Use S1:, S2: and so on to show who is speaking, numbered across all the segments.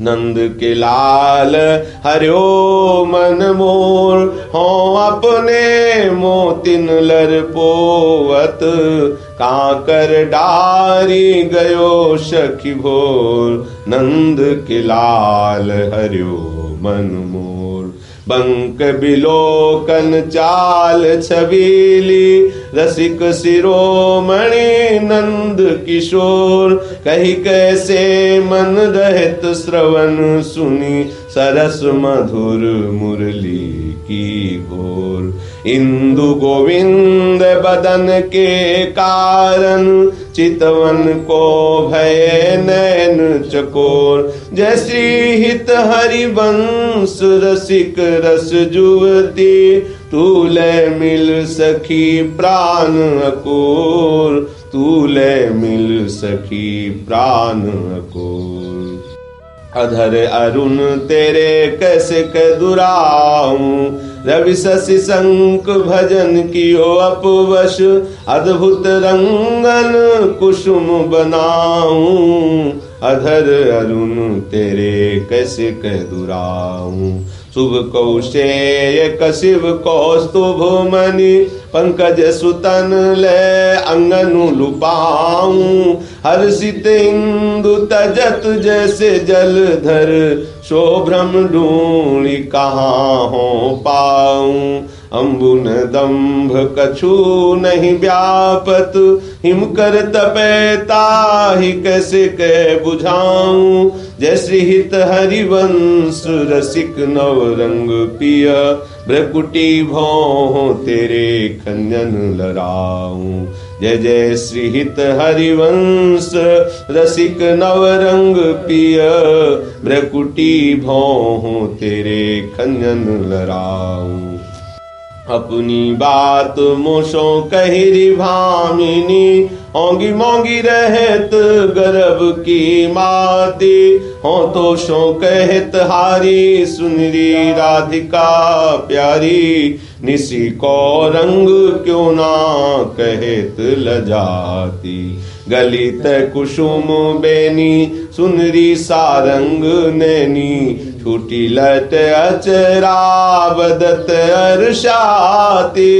S1: नंद के लाल हरियो मन मोर, हों अपने मोतिन लर पोवत, कांकर डारी गयो सखी भोर, नंद के लाल हरियो मन मोर। बंक बिलोकन चाल छबीली, रसिक शिरोमणि नंद किशोर, कही कैसे मन रहित श्रवण सुनी, सरस मधुर मुरली की घोर। इंदु गोविंद बदन के कारण, चितवन को भय नैन चकोर, जय श्री हित हरिवंश रसिक रस जुवती, तूले मिल सखी प्राण अकोर, तूले मिल सखी प्राण अकोर। अधर अरुण तेरे कैसे कै दुराऊं, रवि शशि शंख भजन कियो अपवश, अद्भुत रंगन कुसुम बनाऊं, अधर अरुण तेरे कैसे कह दुराऊं। शुभ कौशेय कशिव कौस्तुभ मणि, पंकज सुतन ले अंगनु लुपाऊं, हर्षित इंदु तजत जैसे जलधर, शोभ्रम ढूंढी कहाँ हो पाऊं। अम्बुन दंभ कछु नहीं व्यापत, हिम कर तपैता ही कैसे कह बुझाऊं। जय श्री हित हरिवंश रसिक नवरंग पिय, भ्रकुटी भौं तेरे खंजन लराऊं। जय जय श्री हित हरिवंश रसिक नवरंग पिय, भ्रकुटी भौं तेरे खंजन लराऊं। अपनी बात मोशो कहिरी भामिनी, होंगी मोंगी रहत गर्भ की माती, हो तो शो कहत हारी सुनरी राधिका प्यारी, निसी को रंग क्यों ना कहत लजाती। गलित कुसुम बेनी सुनरी सारंग नैनी, छूटी लट अचरा बदत अरशाती।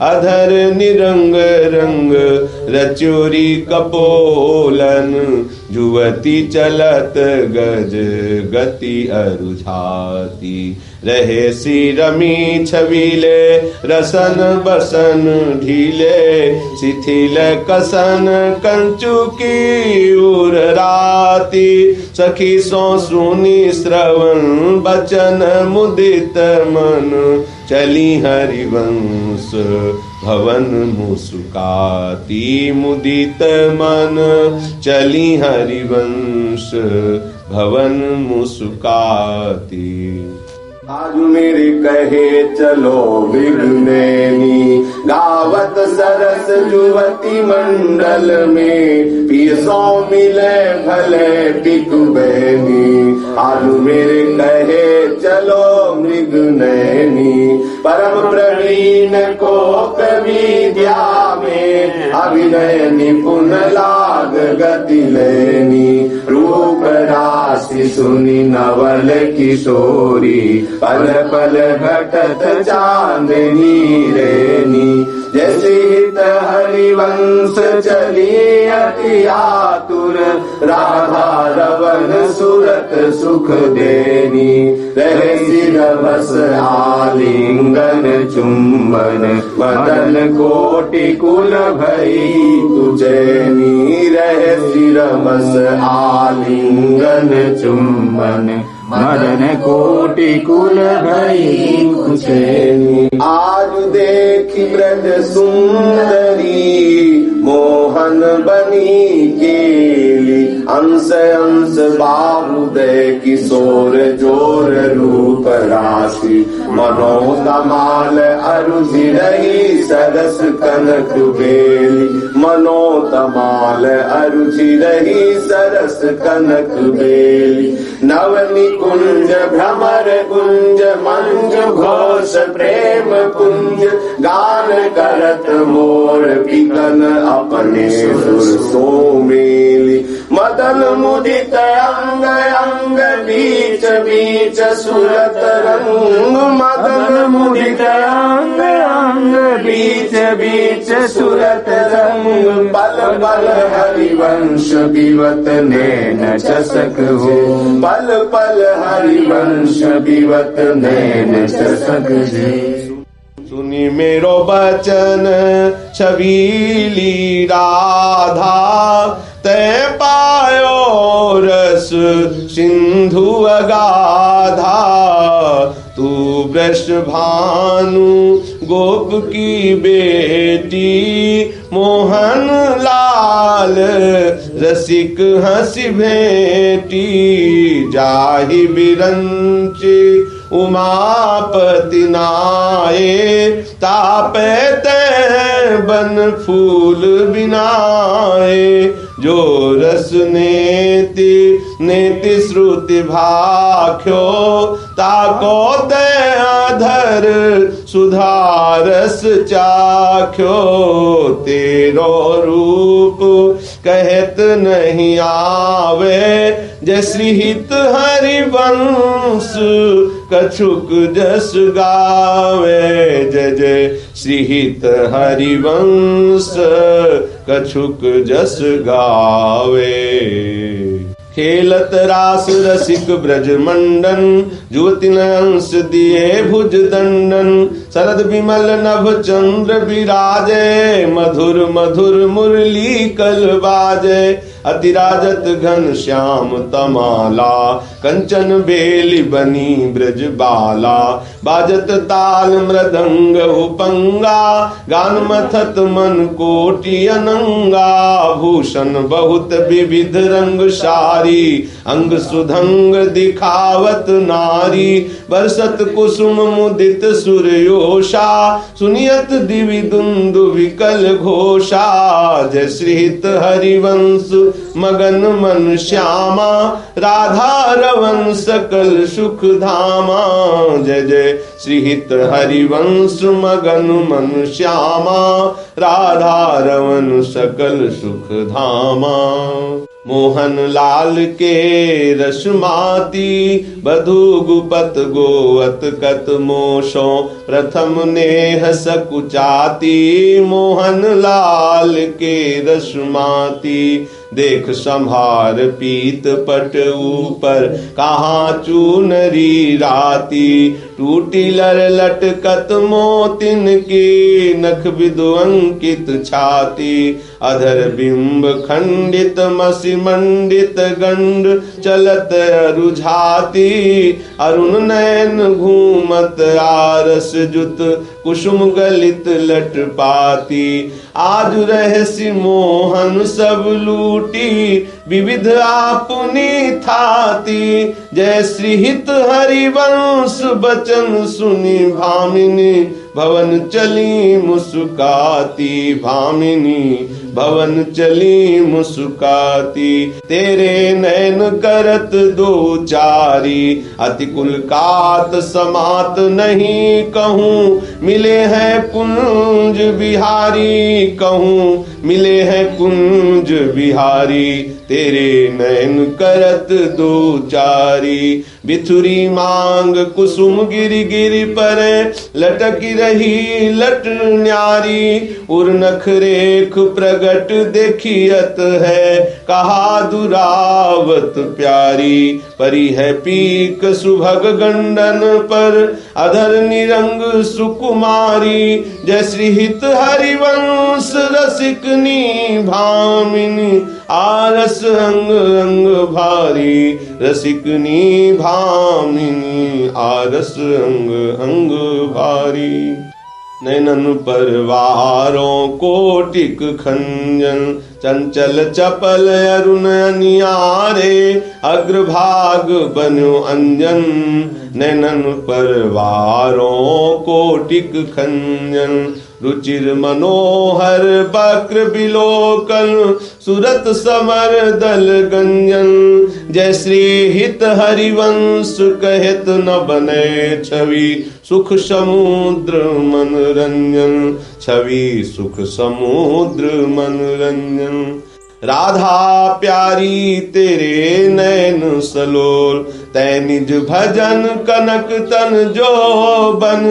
S1: अधर निरंग रंग रचोरी कपोलन, जुवती चलत गज गति अरुझाती। रहे सी रमी छबीले रसन बसन ढीले, शिथिल कसन कंचु की उर राती। सखी सो सुनी श्रवण बचन मुदित मन, चली हरिवंश भवन मुस्काती। मुदित मन चली हरिवंश भवन मुस्काती। आज मेरे कहे चलो विघ्नेनी, गावत सरस जुवती मंडल में, पीसो मिले भले पिकु बहनी। आज मेरे कहे चलो मृगनयनी, परम प्रवीण को कवि द्या में, अभिनय निपुण लाग गति लेनी। रूप राशि सुनी नवल किशोरी, पल पल घटत चांदनी रेनी। जैसे हित हरिवंश चली अति आतुर, राधा रवन सुरत सुख देनी। रहे सिर बस आलिंगन चुंबन, वदन कोटि कुल भई तुझनी। रहे सिर बस आलिंगन चुंबन, मदन कोटि कुल भई कुचैनी। आज देखी ब्रज सुंदरी, मोहन बनी केली। अंश अंश बाहुदय किशोर जोर रूप राशि। मनोतमाल अरुझि रही सरस कनक बेली। मनोतमाल अरुझि रही सरस कनक बेली। नवनी कुंज भ्रमर गुंज मंज घोष प्रेम कुंज। गान करत मोर पिकन अपने सुर सो मेली। मदन मुदित अंग अंग भी बीच सुरत रंग मदन मुदित अंग अंग बीच बीच सुरत रंग पल पल हरिवंश विवत नैन चसक हो पल पल हरिवंश विवत नैन चसक जे सुनी मेरो बचन छबीली राधा तै पायो रस सिंधु अगाधा तू वृषभानु गोप की बेटी मोहन लाल रसिक हंसी भेटी जाहि बिरंची उमापति नाये तापे तै बन फूल बिनाए जो रस नेति नेति श्रुति भाख्यो ताको तै अधर सुधारस चाख्यो तेरो रूप कहत नहीं आवे जय श्री हित हरिवंश कछुक जस गावे जय जय श्री हित हरिवंश कछुक जस गावे खेलत रास रसिक ब्रज मंडन जुवती अंश दिए भुज दंडन शरद विमल नभ चंद्र विराजे मधुर मधुर मुरली कल बाजे अतिराजत घन श्याम तमाला कंचन बेली बनी ब्रज बाला बाजत ताल मृदंग उपंगा गान मथत मन कोटि अनंगा भूषण बहुत विविध रंग सारी अंग सुधंग दिखावत नारी बरसत कुसुम मुदित सूर्योषा सुनियत दिवि दुंदु विकल घोषा जय श्रीहित हरिवंश मगन मन श्यामा राधा रवन सकल सुख धामा जय जय श्रीहित हरिवंश मगन मन श्यामा राधा रवन सकल सुख धामा मोहन लाल के रसमाती बधु गुपत गोवत कत मोशो प्रथम नेह सकुचाती मोहन लाल के रसमाती देख संभार पीत पट ऊपर कहाँ चूनरी राती टूटी लर लटकत मोतिन की नख विदु अंकित छाती अधर बिंब खंडित मसी मंडित गंड चलत रुझाती अरुण नयन घूमत आरस जुत कुसुम गलित लट पाती आज रहसी मोहन सब लूटी विविध आपुनी थाती जय श्रीहित हरिवंश बचन सुनी भामिनी भवन चली मुस्काती भामिनी भवन चली मुस्काती तेरे नैन करत दो चारी अति कुलकात समात नहीं कहूँ मिले हैं कुंज बिहारी कहूँ मिले हैं कुंज बिहारी तेरे नैन करत दो चारी बिथुरी मांग कुसुम गिरी गिरी पर लटकी रही लट न्यारी उर नख रेख प्रगट देखियत है कहा दुरावत प्यारी परी है पीक सुभग गंडन पर अधर निरंग सुकुमारी जय श्रीहित हरिवंश रसिकनी भामिनी आरस अंग अंग भारी रसिकनी भामिनी आरस अंग अंग भारी नैनन परवारों कोटिक खंजन चंचल चपल अरुण अनियारे अग्रभाग बन्यो अंजन नैनन परवारों कोटिक खंजन रुचिर मनोहर वक्र बिलोकन सुरत समर दल गंजन जय श्री हित हरिवंश कहत न बने छवि सुख समुद्र मनोरंजन छवि सुख समुद्र मनोरंजन राधा प्यारी तेरे नैन सलोल, तै निज भजन कनक तन जो बन,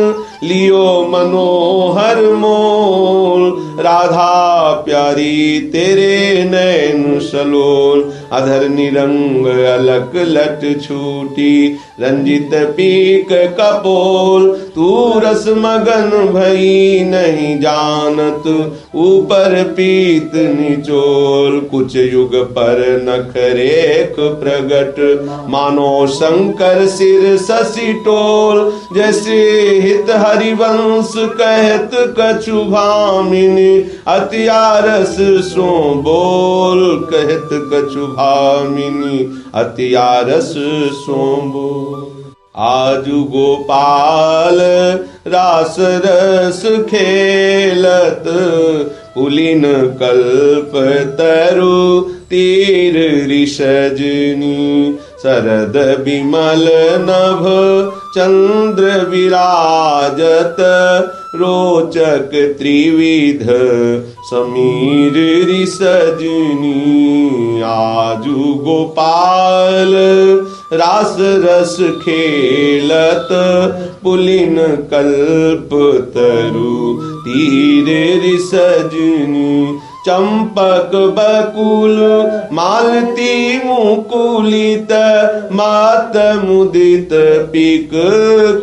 S1: लियो मनोहर मोल। राधा प्यारी तेरे नैन सलोल, अधर निरंग अलक लट छूटी, रंजित पीक कपोल। तू रस मगन भई नहीं जानत, ऊपर पीत निचोल। कुछ युग पर नखरेख प्रगट, मानो शंकर सिर शशि टोल। जैसे हित हरिवंश कहत कछु भामिनी, अति आरस सो बोल। कहत कछु भामिनी, अति आरस सो बोल। आजु गोपाल रास रस खेलत, पुलिन कल्प तरु तीर ऋषजनी। शरद विमल नभ चंद्र विराजत, रोचक त्रिविध समीर ऋषजनी। आजु गोपाल रास रस खेलत, पुलिन कल्प तरु तीर ऋषजनी। चंपक बकुल मालती मुकुलित, मात मुदित पिक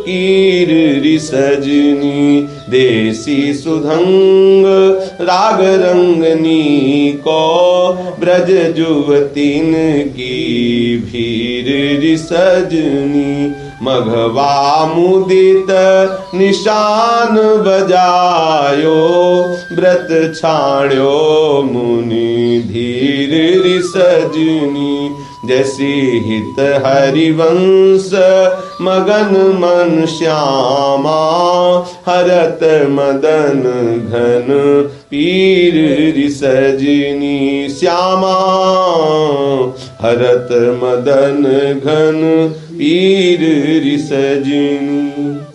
S1: कीर ऋषजनी। देसी सुधंग राग रंगनी को, ब्रज जुवतीन की भीर ऋषजनी। मघवा मुदित निशान बजायो, व्रत छाण्यो मुनि धीर ऋषजनी। जैसी हित हरिवंश मगन मन श्यामा, हरत मदन घन पीर ऋषजनी। श्यामा हरत मदन घन पीर ऋषजनी।